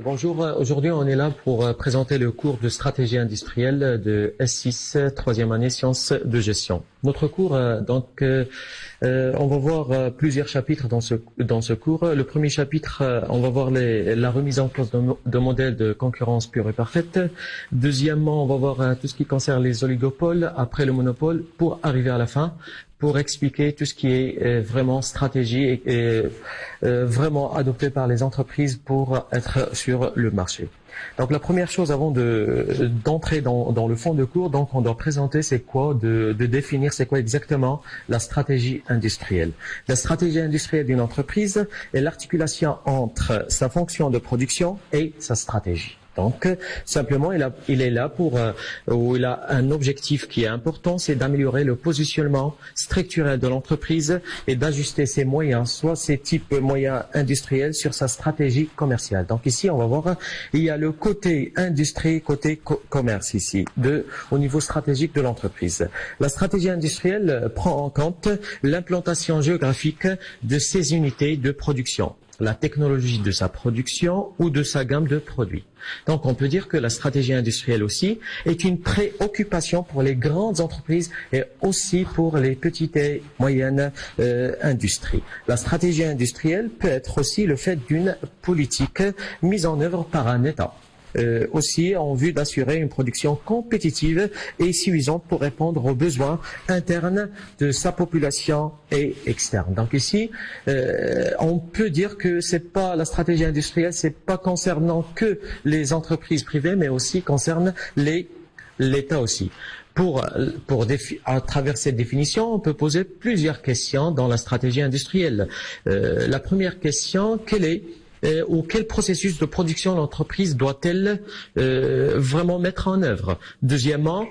Bonjour, aujourd'hui on est là pour présenter le cours de stratégie industrielle de S6, troisième année sciences de gestion. Notre cours, on va voir plusieurs chapitres dans ce cours. Le premier chapitre, on va voir la remise en cause de modèles de concurrence pure et parfaite. Deuxièmement, on va voir tout ce qui concerne les oligopoles, après le monopole, pour arriver à la fin, pour expliquer tout ce qui est vraiment stratégie et vraiment adopté par les entreprises pour être sur le marché. Donc la première chose avant d'entrer dans le fond de cours, donc on doit présenter c'est quoi, de définir c'est quoi exactement la stratégie industrielle. La stratégie industrielle d'une entreprise est l'articulation entre sa fonction de production et sa stratégie. Donc, simplement, il est là où il a un objectif qui est important, c'est d'améliorer le positionnement structurel de l'entreprise et d'ajuster ses moyens, soit ses types moyens industriels sur sa stratégie commerciale. Donc ici, on va voir, il y a le côté industrie, côté commerce ici, au niveau stratégique de l'entreprise. La stratégie industrielle prend en compte l'implantation géographique de ses unités de production, la technologie de sa production ou de sa gamme de produits. Donc on peut dire que la stratégie industrielle aussi est une préoccupation pour les grandes entreprises et aussi pour les petites et moyennes industries. La stratégie industrielle peut être aussi le fait d'une politique mise en œuvre par un État. Aussi en vue d'assurer une production compétitive et suffisante pour répondre aux besoins internes de sa population et externe. Donc ici, on peut dire que c'est pas la stratégie industrielle, c'est pas concernant que les entreprises privées, mais aussi concerne l'État aussi. À travers cette définition, on peut poser plusieurs questions dans la stratégie industrielle. La première question, quel processus de production l'entreprise doit-elle vraiment mettre en œuvre? Deuxièmement,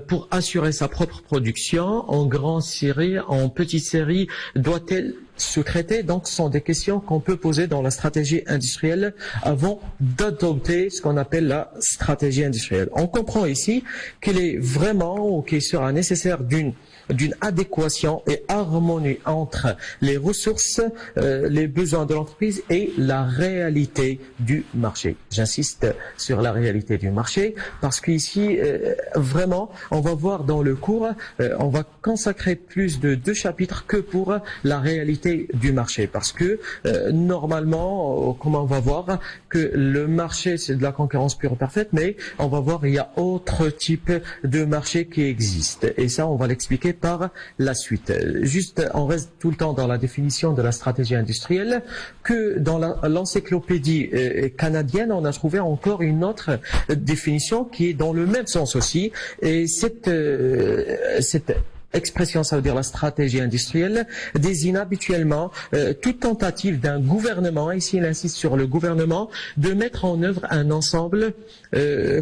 pour assurer sa propre production, en grande série, en petite série, doit-elle sous-traiter? Donc, ce sont des questions qu'on peut poser dans la stratégie industrielle avant d'adopter ce qu'on appelle la stratégie industrielle. On comprend ici qu'il est vraiment ou qu'il sera nécessaire d'une adéquation et harmonie entre les ressources, les besoins de l'entreprise et la réalité du marché. J'insiste sur la réalité du marché parce qu'ici, vraiment, on va voir dans le cours, on va consacrer plus de 2 chapitres que pour la réalité du marché. Parce que normalement, comme on va voir que le marché, c'est de la concurrence pure et parfaite, mais on va voir il y a autre type de marché qui existe. Et ça, on va l'expliquer par la suite. Juste, on reste tout le temps dans la définition de la stratégie industrielle, que dans l'encyclopédie canadienne, on a trouvé encore une autre définition qui est dans le même sens aussi. Et cette expression, ça veut dire la stratégie industrielle, désigne habituellement toute tentative d'un gouvernement, ici il insiste sur le gouvernement, de mettre en œuvre un ensemble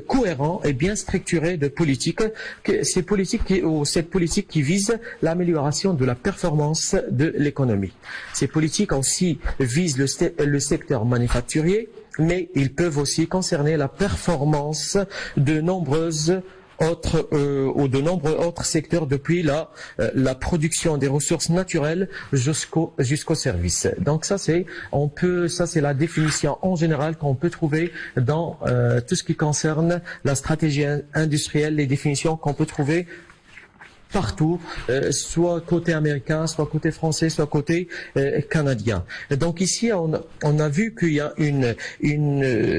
cohérent et bien structuré de politiques, cette politique qui vise l'amélioration de la performance de l'économie. Ces politiques aussi visent le secteur manufacturier, mais ils peuvent aussi concerner la performance de nombreux autres secteurs, depuis la production des ressources naturelles jusqu'au service. Donc ça c'est la définition en général qu'on peut trouver dans tout ce qui concerne la stratégie industrielle, les définitions qu'on peut trouver partout, soit côté américain, soit côté français, soit côté canadien. Donc ici, on a vu qu'il y a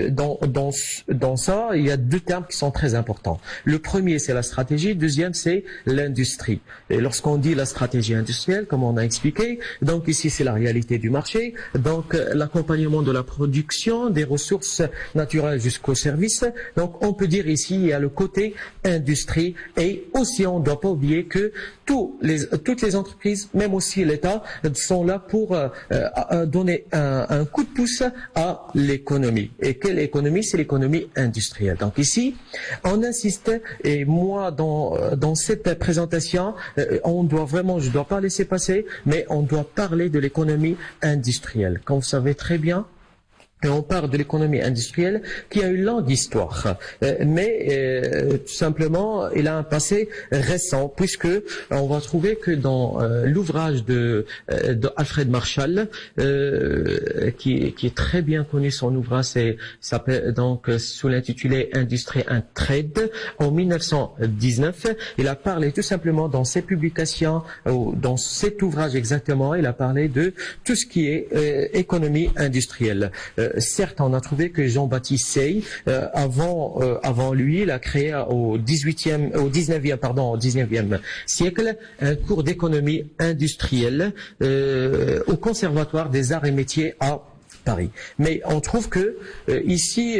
dans ça, il y a 2 termes qui sont très importants. Le premier, c'est la stratégie. Le deuxième, c'est l'industrie. Et lorsqu'on dit la stratégie industrielle, comme on a expliqué, donc ici, c'est la réalité du marché. Donc, l'accompagnement de la production, des ressources naturelles jusqu'au service. Donc, on peut dire ici, il y a le côté industrie. Et aussi, on ne doit pas oublier que toutes les entreprises, même aussi l'État, sont là pour donner un coup de pouce à l'économie. Et quelle économie? C'est l'économie industrielle. Donc ici, on insiste, et moi, dans cette présentation, je dois pas laisser passer, mais on doit parler de l'économie industrielle. Comme vous savez très bien, Et on parle de l'économie industrielle qui a une longue histoire, mais tout simplement, il a un passé récent, puisque on va trouver que dans l'ouvrage de Alfred Marshall, qui est très bien connu, son ouvrage s'appelle donc sous l'intitulé Industry and Trade, en 1919, il a parlé tout simplement dans ses publications, dans cet ouvrage exactement, il a parlé de tout ce qui est économie industrielle. Certes, on a trouvé que Jean-Baptiste Say, avant lui, il a créé au 19e siècle un cours d'économie industrielle au Conservatoire des Arts et Métiers à Paris. Mais on trouve que ici,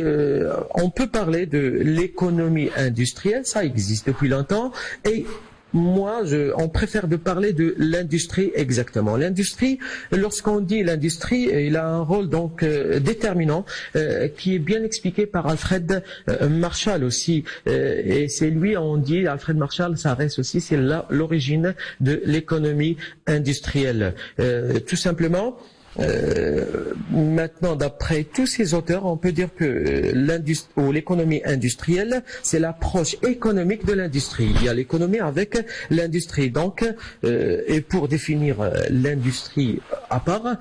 on peut parler de l'économie industrielle, ça existe depuis longtemps, et moi, on préfère de parler de l'industrie exactement. L'industrie, lorsqu'on dit l'industrie, il a un rôle donc déterminant qui est bien expliqué par Alfred Marshall aussi. Et c'est lui, on dit, Alfred Marshall, ça reste aussi, c'est l'origine de l'économie industrielle. Tout simplement, maintenant, d'après tous ces auteurs, on peut dire que l'économie industrielle, c'est l'approche économique de l'industrie. Il y a l'économie avec l'industrie. Donc, et pour définir l'industrie à part,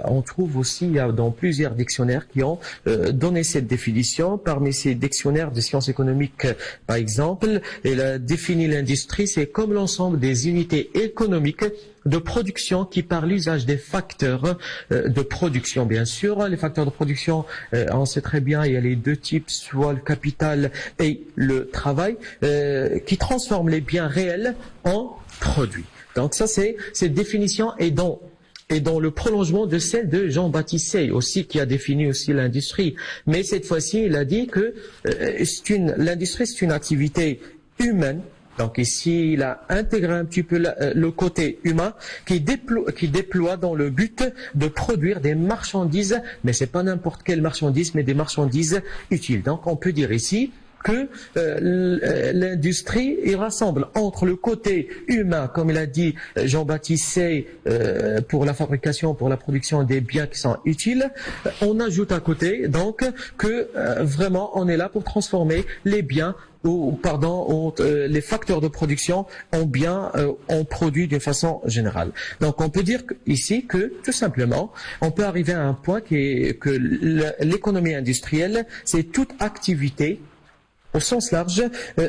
on trouve aussi, il y a dans plusieurs dictionnaires qui ont donné cette définition. Parmi ces dictionnaires de sciences économiques, par exemple, il a défini l'industrie, c'est comme l'ensemble des unités économiques de production qui, par l'usage des facteurs de production, bien sûr. Les facteurs de production, on sait très bien, il y a les deux types, soit le capital et le travail, qui transforment les biens réels en produits. Donc ça, c'est cette définition est dans le prolongement de celle de Jean-Baptiste Say aussi, qui a défini aussi l'industrie. Mais cette fois-ci, il a dit que l'industrie, c'est une activité humaine. Donc ici, il a intégré un petit peu le côté humain qui déploie dans le but de produire des marchandises, mais c'est pas n'importe quelle marchandise, mais des marchandises utiles. Donc on peut dire ici que l'industrie, il rassemble entre le côté humain, comme il a dit Jean-Baptiste Say, pour la fabrication, pour la production des biens qui sont utiles. On ajoute à côté donc que vraiment on est là pour transformer les biens les facteurs de production en biens, en produits d'une façon générale. Donc on peut dire ici que tout simplement, on peut arriver à un point que l'économie industrielle, c'est toute activité au sens large,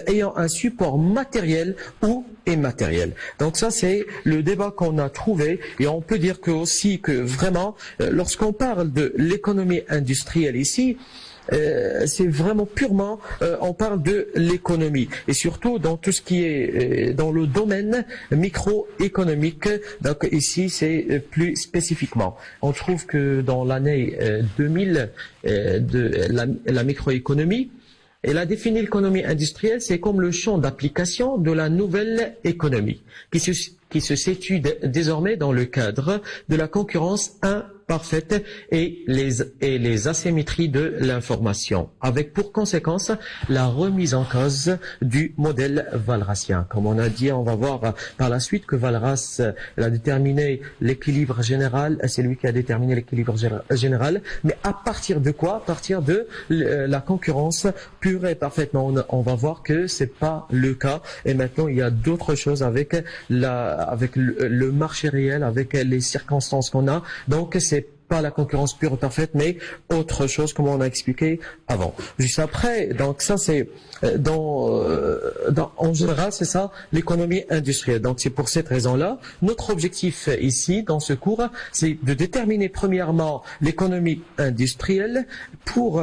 ayant un support matériel ou immatériel. Donc ça, c'est le débat qu'on a trouvé, et on peut dire aussi que vraiment, lorsqu'on parle de l'économie industrielle ici, c'est vraiment purement, on parle de l'économie, et surtout dans tout ce qui est dans le domaine microéconomique. Donc ici, c'est plus spécifiquement. On trouve que dans l'année 2000, la microéconomie, elle a défini l'économie industrielle, c'est comme le champ d'application de la nouvelle économie, qui se situe désormais dans le cadre de la concurrence imparfaite et les asymétries de l'information, avec pour conséquence la remise en cause du modèle walrasien. Comme on a dit, on va voir par la suite que Walras a déterminé l'équilibre général, c'est lui qui a déterminé l'équilibre général, mais à partir de quoi? À partir de la concurrence pure et parfaitement. On va voir que c'est pas le cas, et maintenant il y a d'autres choses avec le marché réel, avec les circonstances qu'on a. Donc c'est pas la concurrence pure et parfaite, mais autre chose, comme on a expliqué avant. Juste après, donc ça c'est en général, c'est ça l'économie industrielle. Donc c'est pour cette raison-là, notre objectif ici dans ce cours, c'est de déterminer premièrement l'économie industrielle pour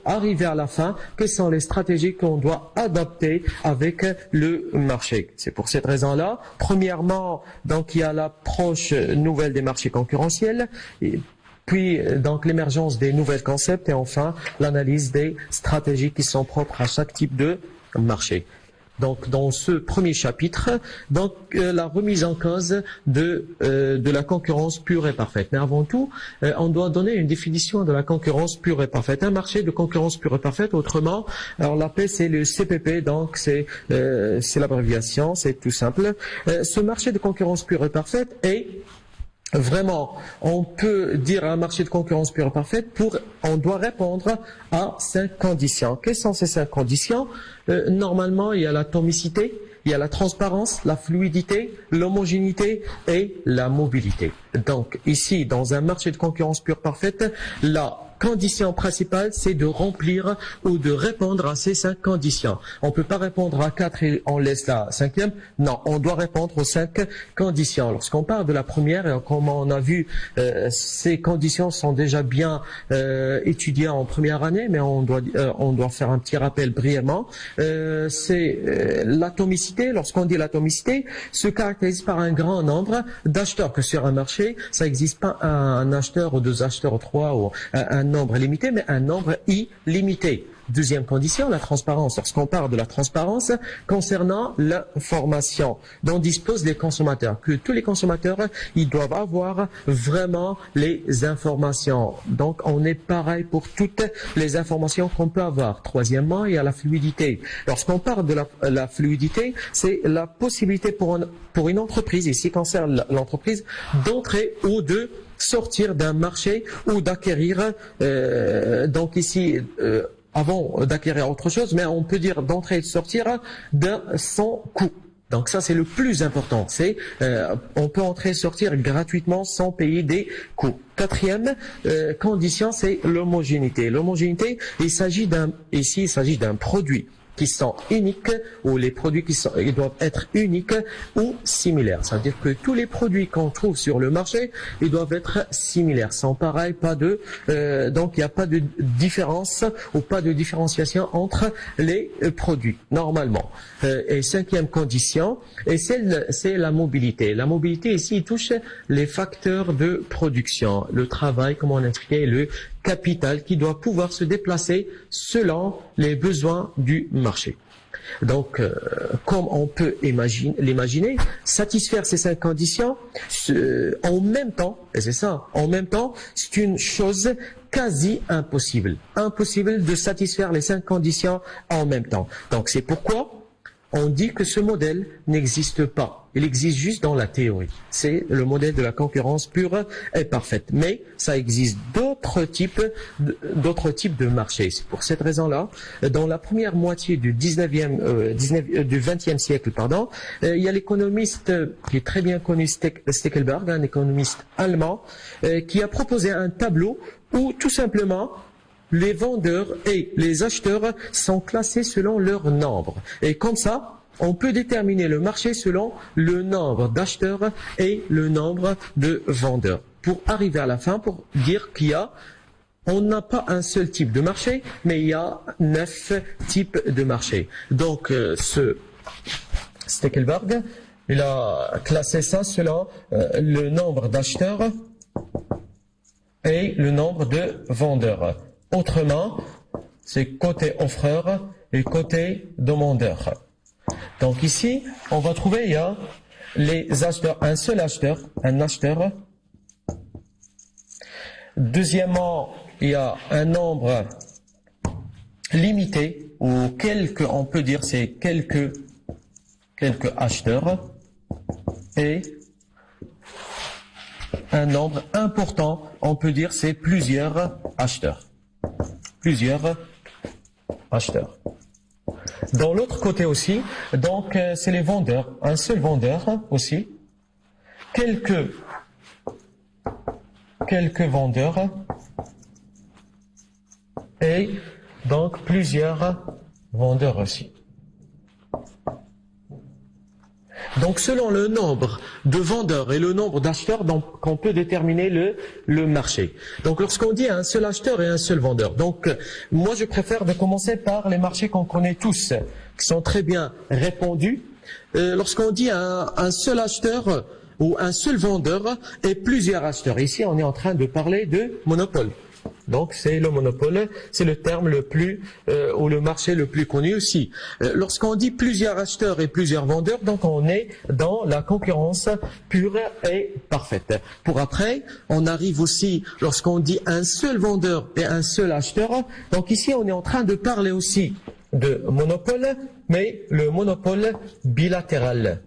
arriver à la fin, quelles sont les stratégies qu'on doit adapter avec le marché. C'est pour cette raison-là, premièrement, donc il y a l'approche nouvelle des marchés concurrentiels, et puis donc l'émergence des nouveaux concepts, et enfin l'analyse des stratégies qui sont propres à chaque type de marché. Donc, dans ce premier chapitre, donc la remise en cause de la concurrence pure et parfaite. Mais avant tout, on doit donner une définition de la concurrence pure et parfaite. Un marché de concurrence pure et parfaite, autrement, alors l'appel c'est le CPP, donc c'est l'abréviation, c'est tout simple. Ce marché de concurrence pure et parfaite est Vraiment, on peut dire un marché de concurrence pure et parfaite on doit répondre à 5 conditions. Quelles sont ces 5 conditions? Normalement, il y a l'atomicité, il y a la transparence, la fluidité, l'homogénéité et la mobilité. Donc ici, dans un marché de concurrence pure parfaite, la condition principale, c'est de remplir ou de répondre à ces 5 conditions. On ne peut pas répondre à 4 et on laisse la 5e. Non, on doit répondre aux 5 conditions. Lorsqu'on parle de la première, et comme on a vu, ces conditions sont déjà bien étudiées en première année, mais on doit faire un petit rappel brièvement. C'est l'atomicité. Lorsqu'on dit l'atomicité, se caractérise par un grand nombre d'acheteurs, que sur un marché, ça n'existe pas un acheteur ou 2 acheteurs ou 3 ou un nombre limité, mais un nombre illimité. Deuxième condition, la transparence. Lorsqu'on parle de la transparence concernant l'information dont disposent les consommateurs, que tous les consommateurs, ils doivent avoir vraiment les informations. Donc, on est pareil pour toutes les informations qu'on peut avoir. Troisièmement, il y a la fluidité. Lorsqu'on parle de la fluidité, c'est la possibilité pour une entreprise, ici concerne l'entreprise, d'entrer ou de sortir d'un marché ou d'acquérir, donc ici, avant d'acquérir autre chose, mais on peut dire d'entrer et de sortir sans coût. Donc ça, c'est le plus important. C'est on peut entrer et sortir gratuitement sans payer des coûts. Quatrième condition, c'est l'homogénéité. L'homogénéité, il s'agit d'un produit qui sont uniques, ou les produits ils doivent être uniques ou similaires. C'est-à-dire que tous les produits qu'on trouve sur le marché, ils doivent être similaires, sont pareils, donc il n'y a pas de différence ou pas de différenciation entre les produits, normalement. Et cinquième condition, c'est la mobilité. La mobilité ici touche les facteurs de production, le travail, comme on a expliqué, le capital qui doit pouvoir se déplacer selon les besoins du marché. Donc, comme on peut l'imaginer, satisfaire ces 5 conditions, en même temps, et c'est ça, en même temps, c'est une chose quasi impossible. Impossible de satisfaire les 5 conditions en même temps. Donc, c'est pourquoi on dit que ce modèle n'existe pas. Il existe juste dans la théorie. C'est le modèle de la concurrence pure et parfaite. Mais ça existe d'autres types de marchés. C'est pour cette raison-là, dans la première moitié du 20e siècle, il y a l'économiste qui est très bien connu, Steckelberg, un économiste allemand, qui a proposé un tableau où tout simplement les vendeurs et les acheteurs sont classés selon leur nombre. Et comme ça, on peut déterminer le marché selon le nombre d'acheteurs et le nombre de vendeurs. Pour arriver à la fin, pour dire on n'a pas un seul type de marché, mais il y a 9 types de marchés. Donc, ce Steckelberg, il a classé ça selon le nombre d'acheteurs et le nombre de vendeurs. Autrement, c'est côté offreur et côté demandeur. Donc ici, on va trouver, il y a les acheteurs, un seul acheteur, un acheteur. Deuxièmement, il y a un nombre limité, ou on peut dire c'est quelques acheteurs, et un nombre important, on peut dire c'est plusieurs acheteurs. Plusieurs acheteurs. Dans l'autre côté aussi, donc c'est les vendeurs, un seul vendeur aussi, quelques vendeurs et donc plusieurs vendeurs aussi. Donc selon le nombre de vendeurs et le nombre d'acheteurs, donc on peut déterminer le marché. Donc lorsqu'on dit un seul acheteur et un seul vendeur, donc moi je préfère de commencer par les marchés qu'on connaît tous, qui sont très bien répandus. Lorsqu'on dit un seul acheteur ou un seul vendeur et plusieurs acheteurs, ici on est en train de parler de monopole. Donc c'est le monopole, c'est le terme le plus ou le marché le plus connu aussi. Lorsqu'on dit plusieurs acheteurs et plusieurs vendeurs, donc on est dans la concurrence pure et parfaite. Pour après, on arrive aussi lorsqu'on dit un seul vendeur et un seul acheteur. Donc ici on est en train de parler aussi de monopole, mais le monopole bilatéral.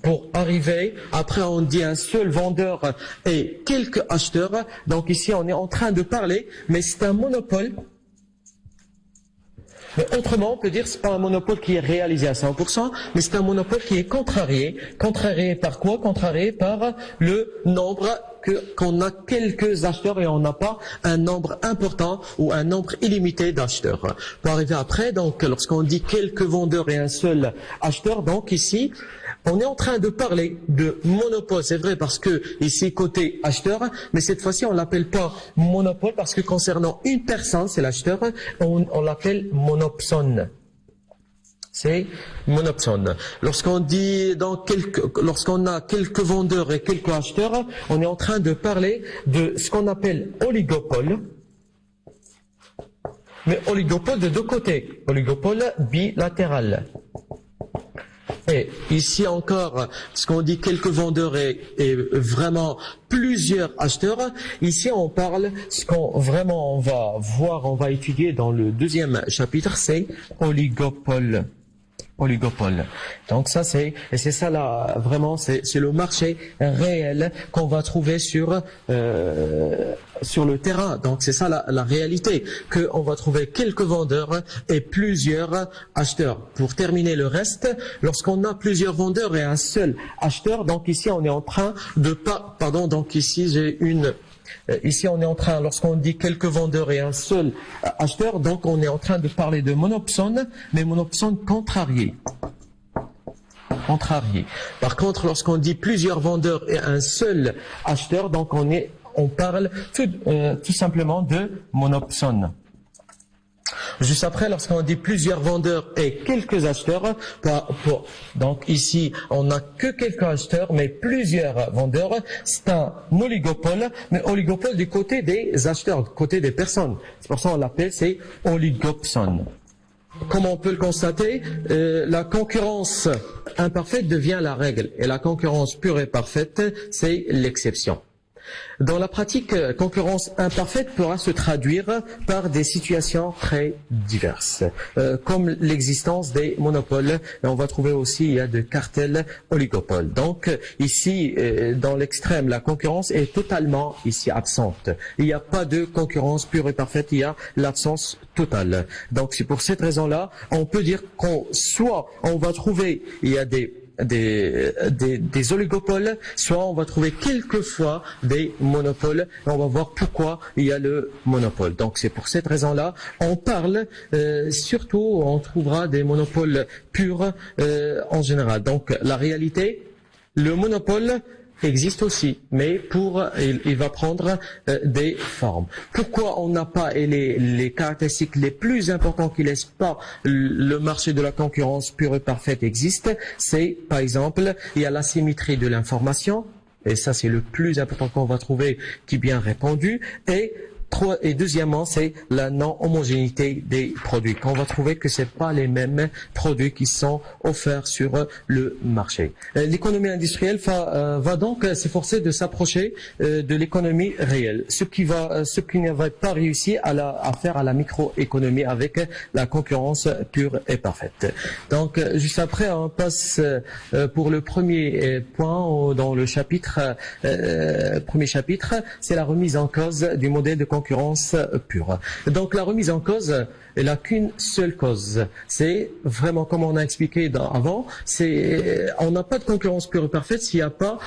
pour arriver, après on dit un seul vendeur et quelques acheteurs. Donc ici on est en train de parler, mais c'est un monopole. Mais autrement, on peut dire que ce n'est pas un monopole qui est réalisé à 100%, mais c'est un monopole qui est contrarié. Contrarié par quoi? Contrarié par le nombre qu'on a quelques acheteurs et on n'a pas un nombre important ou un nombre illimité d'acheteurs. Pour arriver après, donc lorsqu'on dit quelques vendeurs et un seul acheteur, donc ici, on est en train de parler de monopole, c'est vrai, parce que ici, côté acheteur, mais cette fois-ci, on l'appelle pas monopole parce que concernant une personne, c'est l'acheteur, on l'appelle monopsone. C'est monopsone. Lorsqu'on dit lorsqu'on a quelques vendeurs et quelques acheteurs, on est en train de parler de ce qu'on appelle oligopole. Mais oligopole de deux côtés. Oligopole bilatéral. Et ici encore, ce qu'on dit quelques vendeurs et vraiment plusieurs acheteurs, ici on parle, ce qu'on vraiment on va voir, on va étudier dans le deuxième chapitre, c'est oligopole. Oligopole. Donc ça c'est ça là vraiment c'est le marché réel qu'on va trouver sur le terrain. Donc c'est ça la réalité, que on va trouver quelques vendeurs et plusieurs acheteurs. Pour terminer le reste, lorsqu'on a plusieurs vendeurs et un seul acheteur, donc ici on est en train de donc ici j'ai ici, on est en train, lorsqu'on dit quelques vendeurs et un seul acheteur, donc on est en train de parler de monopsone, mais monopsone contrarié. Contrarié. Par contre, lorsqu'on dit plusieurs vendeurs et un seul acheteur, donc on parle tout simplement de monopsone. Juste après, lorsqu'on dit plusieurs vendeurs et quelques acheteurs, donc ici, on n'a que quelques acheteurs, mais plusieurs vendeurs, c'est un oligopole, mais oligopole du côté des acheteurs, du côté des personnes. C'est pour ça qu'on l'appelle, c'est oligopsone. Comme on peut le constater, la concurrence imparfaite devient la règle, et la concurrence pure et parfaite, c'est l'exception. Dans la pratique, concurrence imparfaite pourra se traduire par des situations très diverses, comme l'existence des monopoles. Et on va trouver aussi il y a de cartels oligopoles. Donc ici, dans l'extrême, la concurrence est totalement ici absente. Il n'y a pas de concurrence pure et parfaite, il y a l'absence totale. Donc c'est pour cette raison-là, on peut dire soit on va trouver, il y a des oligopoles, soit on va trouver quelquefois des monopoles, et on va voir pourquoi il y a le monopole. Donc c'est pour cette raison-là, on parle surtout, on trouvera des monopoles purs en général. Donc la réalité, le monopole existe aussi, mais il va prendre des formes. Pourquoi on n'a pas, et les caractéristiques les plus importantes qui laissent pas le marché de la concurrence pure et parfaite existe, c'est par exemple, il y a l'asymétrie de l'information, et ça c'est le plus important qu'on va trouver qui est bien répandu, et deuxièmement, c'est la non-homogénéité des produits. Qu'on va trouver que c'est pas les mêmes produits qui sont offerts sur le marché. L'économie industrielle va donc s'efforcer de s'approcher de l'économie réelle. Ce qui ne va pas réussir à faire à la microéconomie avec la concurrence pure et parfaite. Donc, juste après, on passe pour le premier point dans le premier chapitre, c'est la remise en cause du modèle de concurrence pure. Donc la remise en cause, elle n'a qu'une seule cause. C'est vraiment comme on a expliqué avant, on n'a pas de concurrence pure et parfaite s'il n'y a pas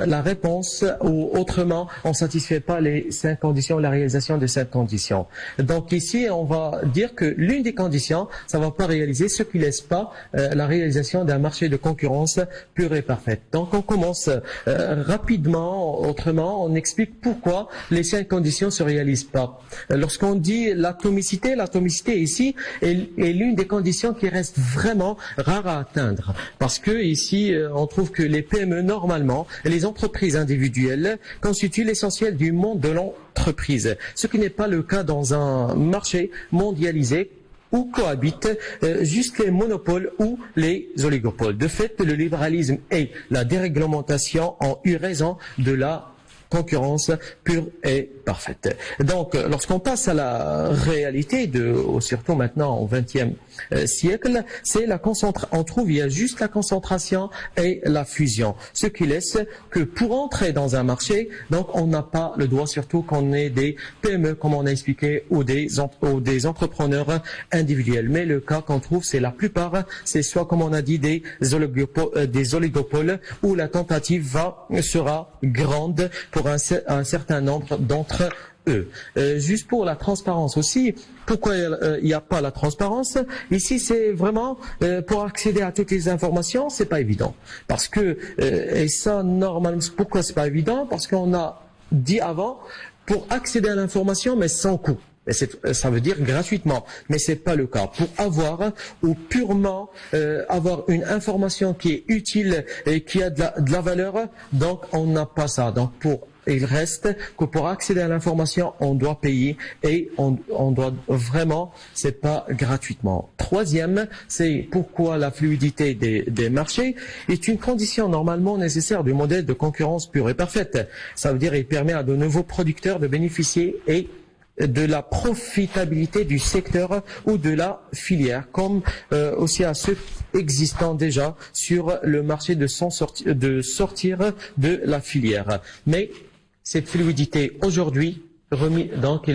la réponse, ou autrement on ne satisfait pas les 5 conditions, la réalisation des 5 conditions. Donc ici on va dire que l'une des conditions, ça ne va pas réaliser, ce qui ne laisse pas la réalisation d'un marché de concurrence pure et parfaite. Donc on commence rapidement, autrement on explique pourquoi les 5 conditions se réalisent pas. Lorsqu'on dit l'atomicité ici est l'une des conditions qui reste vraiment rare à atteindre. Parce que ici, on trouve que les PME normalement, et les entreprises individuelles constituent l'essentiel du monde de l'entreprise. Ce qui n'est pas le cas dans un marché mondialisé où cohabitent juste les monopoles ou les oligopoles. De fait, le libéralisme et la déréglementation ont eu raison de la concurrence pure et parfaite. Donc, lorsqu'on passe à la réalité surtout maintenant au XXe siècle, c'est la concentration. On trouve il y a juste la concentration et la fusion, ce qui laisse que pour entrer dans un marché, donc on n'a pas le droit, surtout qu'on est des PME, comme on a expliqué, ou des entrepreneurs individuels. Mais le cas qu'on trouve, c'est la plupart, c'est soit comme on a dit des oligopoles où la tentative sera grande pour un certain nombre d'entre eux. Juste pour la transparence aussi, pourquoi il n'y a pas la transparence? Ici, c'est vraiment pour accéder à toutes les informations, c'est pas évident. Parce que et ça normalement, pourquoi c'est pas évident? Parce qu'on a dit avant pour accéder à l'information, mais sans coût. Ça veut dire gratuitement, mais c'est pas le cas. Pour avoir ou purement avoir une information qui est utile et qui a de la valeur, donc on n'a pas ça. Donc il reste que pour accéder à l'information, on doit payer et on doit vraiment, c'est pas gratuitement. Troisième, c'est pourquoi la fluidité des marchés est une condition normalement nécessaire du modèle de concurrence pure et parfaite. Ça veut dire il permet à de nouveaux producteurs de bénéficier et de la profitabilité du secteur ou de la filière, comme aussi à ceux existants déjà sur le marché de sortir de la filière. Mais cette fluidité aujourd'hui, donc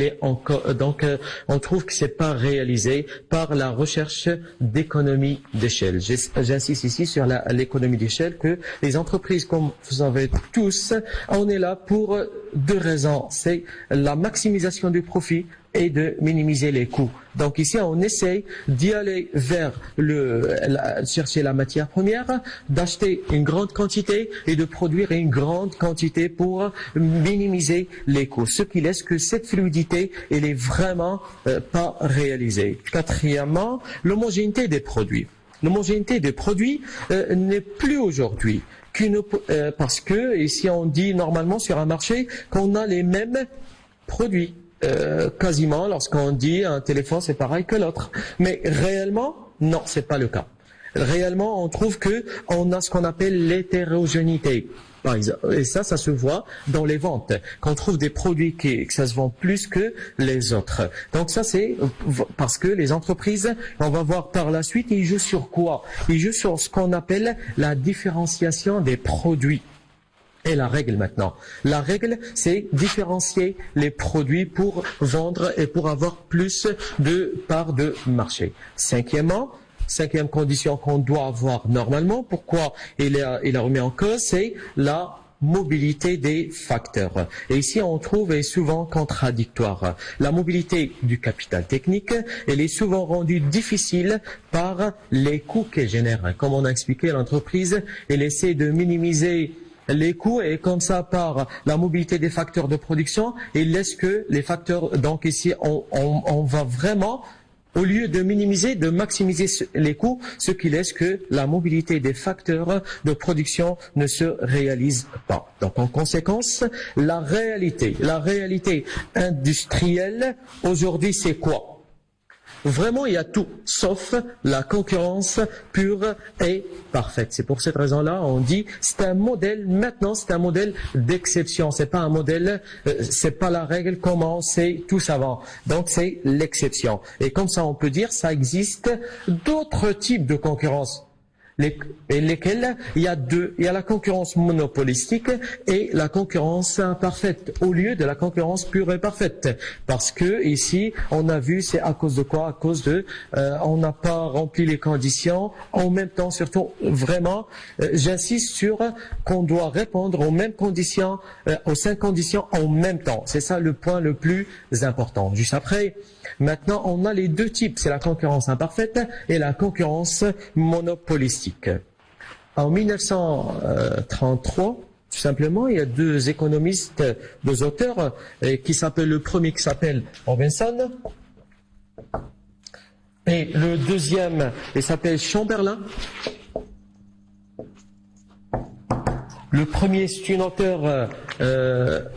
on trouve que c'est pas réalisé par la recherche d'économie d'échelle. J'insiste ici sur l'économie d'échelle, que les entreprises, comme vous savez tous, on est là pour deux raisons. C'est la maximisation du profit et de minimiser les coûts. Donc ici, on essaye d'y aller vers chercher la matière première, d'acheter une grande quantité et de produire une grande quantité pour minimiser les coûts. Ce qui laisse que cette fluidité, elle est vraiment pas réalisée. Quatrièmement, l'homogénéité des produits. L'homogénéité des produits n'est plus aujourd'hui parce que ici on dit normalement sur un marché qu'on a les mêmes produits. Quasiment, lorsqu'on dit un téléphone c'est pareil que l'autre, mais réellement non, c'est pas le cas. Réellement, on trouve que on a ce qu'on appelle l'hétérogénéité. Par exemple, et ça se voit dans les ventes, qu'on trouve des produits que ça se vend plus que les autres. Donc ça, c'est parce que les entreprises, on va voir par la suite, ils jouent sur quoi? Ils jouent sur ce qu'on appelle la différenciation des produits. Et la règle maintenant. La règle, c'est différencier les produits pour vendre et pour avoir plus de parts de marché. Cinquième condition qu'on doit avoir normalement, pourquoi il a remis en cause, c'est la mobilité des facteurs. Et ici, on trouve est souvent contradictoire. La mobilité du capital technique, elle est souvent rendue difficile par les coûts qu'elle génère. Comme on a expliqué, l'entreprise, elle essaie de minimiser les coûts et comme ça par la mobilité des facteurs de production, il laisse que les facteurs, donc ici on va vraiment, au lieu de minimiser, de maximiser les coûts, ce qui laisse que la mobilité des facteurs de production ne se réalise pas. Donc en conséquence, la réalité industrielle aujourd'hui c'est quoi? Vraiment, il y a tout, sauf la concurrence pure et parfaite. C'est pour cette raison-là, on dit, c'est un modèle, maintenant, c'est un modèle d'exception. C'est pas un modèle, c'est pas la règle comment c'est tous avant. Donc, c'est l'exception. Et comme ça, on peut dire, ça existe d'autres types de concurrence. Lesquels il y a deux. Il y a la concurrence monopolistique et la concurrence imparfaite, au lieu de la concurrence pure et parfaite. Parce que ici, on a vu, c'est à cause de quoi? À cause de, on n'a pas rempli les conditions. En même temps, surtout, vraiment, j'insiste sur qu'on doit répondre aux mêmes conditions, aux 5 conditions en même temps. C'est ça le point le plus important. Juste après, maintenant, on a les deux types. C'est la concurrence imparfaite et la concurrence monopolistique. En 1933, tout simplement, il y a deux économistes, deux auteurs, qui s'appellent, le premier qui s'appelle Robinson, et le deuxième, il s'appelle Chamberlain. Le premier, c'est une auteure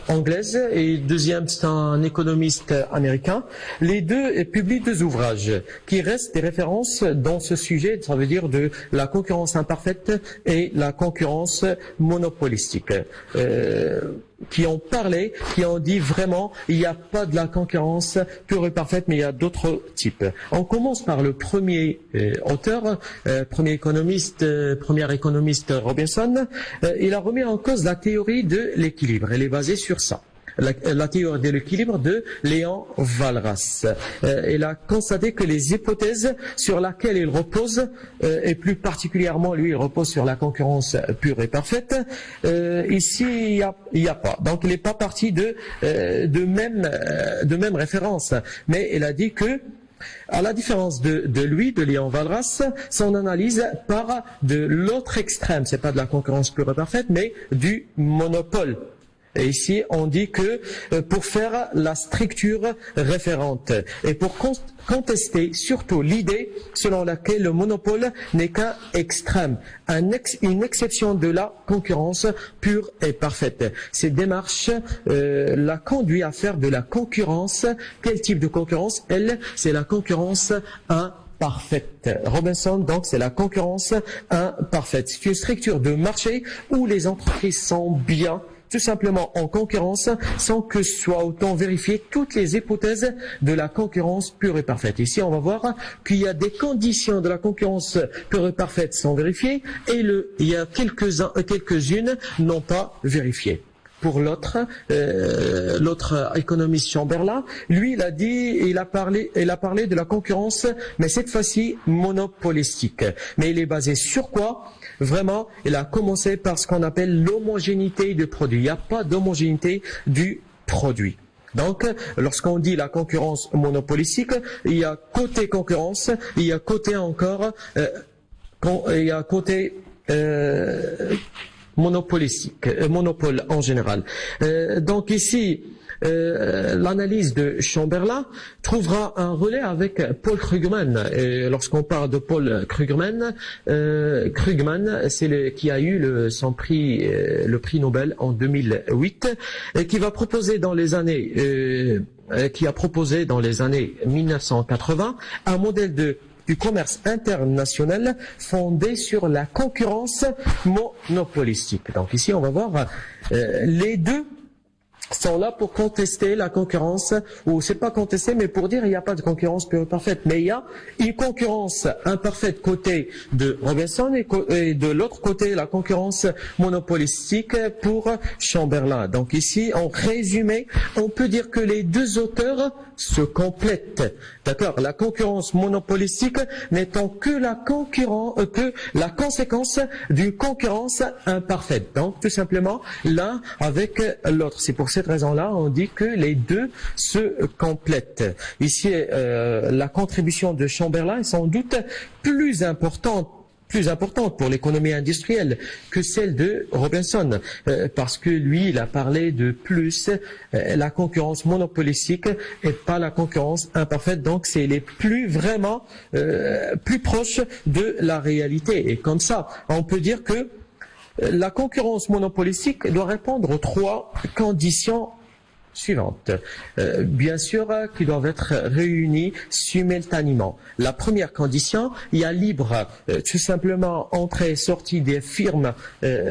anglaise et le deuxième, c'est un économiste américain. Les deux publient deux ouvrages qui restent des références dans ce sujet, ça veut dire de la concurrence imparfaite et la concurrence monopolistique. qui ont parlé, qui ont dit vraiment, il n'y a pas de la concurrence pure et parfaite, mais il y a d'autres types. On commence par le premier auteur, premier économiste Robinson. Il a remis en cause la théorie de l'équilibre. Elle est basée sur ça. La théorie de l'équilibre de Léon Walras. Il a constaté que les hypothèses sur lesquelles il repose, et plus particulièrement lui, il repose sur la concurrence pure et parfaite. Ici, il y a pas. Donc, il n'est pas parti de même référence. Mais il a dit que, à la différence de lui, de Léon Walras, son analyse part de l'autre extrême. C'est pas de la concurrence pure et parfaite, mais du monopole. Et ici, on dit que pour faire la structure référente et pour contester surtout l'idée selon laquelle le monopole n'est qu'un extrême, une exception de la concurrence pure et parfaite. Cette démarche l'a conduit à faire de la concurrence. Quel type de concurrence? Elle, c'est la concurrence imparfaite. Robinson, donc, c'est la concurrence imparfaite. C'est une structure de marché où les entreprises sont bien tout simplement en concurrence sans que soient autant vérifiées toutes les hypothèses de la concurrence pure et parfaite. Ici, on va voir qu'il y a des conditions de la concurrence pure et parfaite sont vérifiées et il y a quelques-unes non pas vérifiées. Pour l'autre économiste Chamberlain, lui, il a parlé de la concurrence, mais cette fois-ci monopolistique. Mais il est basé sur quoi? Vraiment, il a commencé par ce qu'on appelle l'homogénéité du produit. Il n'y a pas d'homogénéité du produit. Donc, lorsqu'on dit la concurrence monopolistique, il y a côté concurrence, il y a côté encore, il y a côté monopolistique, monopole en général. Donc ici, l'analyse de Chamberlain trouvera un relais avec Paul Krugman. Lorsqu'on parle de Paul Krugman, c'est qui a eu son prix, le prix Nobel en 2008, et qui va proposer dans les années, qui a proposé dans les années 1980 un modèle du commerce international fondé sur la concurrence monopolistique. Donc ici, on va voir les deux sont là pour contester la concurrence, ou c'est pas contester, mais pour dire il n'y a pas de concurrence pure et parfaite, mais il y a une concurrence imparfaite côté de Robinson et de l'autre côté la concurrence monopolistique pour Chamberlain. Donc ici, en résumé, on peut dire que les deux auteurs se complètent. D'accord? La concurrence monopolistique n'étant que la conséquence d'une concurrence imparfaite. Donc tout simplement l'un avec l'autre. C'est pour cette raison-là, on dit que les deux se complètent. Ici, la contribution de Chamberlain est sans doute plus importante pour l'économie industrielle que celle de Robinson, parce que lui, il a parlé de plus la concurrence monopolistique et pas la concurrence imparfaite. Donc, c'est les plus vraiment plus proches de la réalité. Et comme ça, on peut dire que la concurrence monopolistique doit répondre aux trois conditions suivantes. Bien sûr, qui doivent être réunies simultanément. La première condition, il y a libre, tout simplement, entrée et sortie des firmes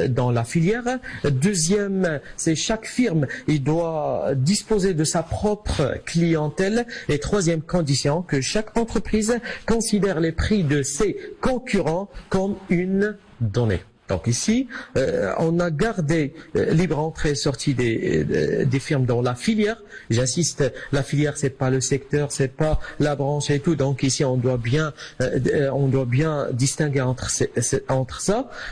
dans la filière. Deuxième, c'est chaque firme, il doit disposer de sa propre clientèle. Et troisième condition, que chaque entreprise considère les prix de ses concurrents comme une donnée. Donc ici, on a gardé libre entrée et sortie des firmes dans la filière. J'insiste, la filière, c'est pas le secteur, c'est pas la branche et tout. Donc ici, on doit bien distinguer entre ça.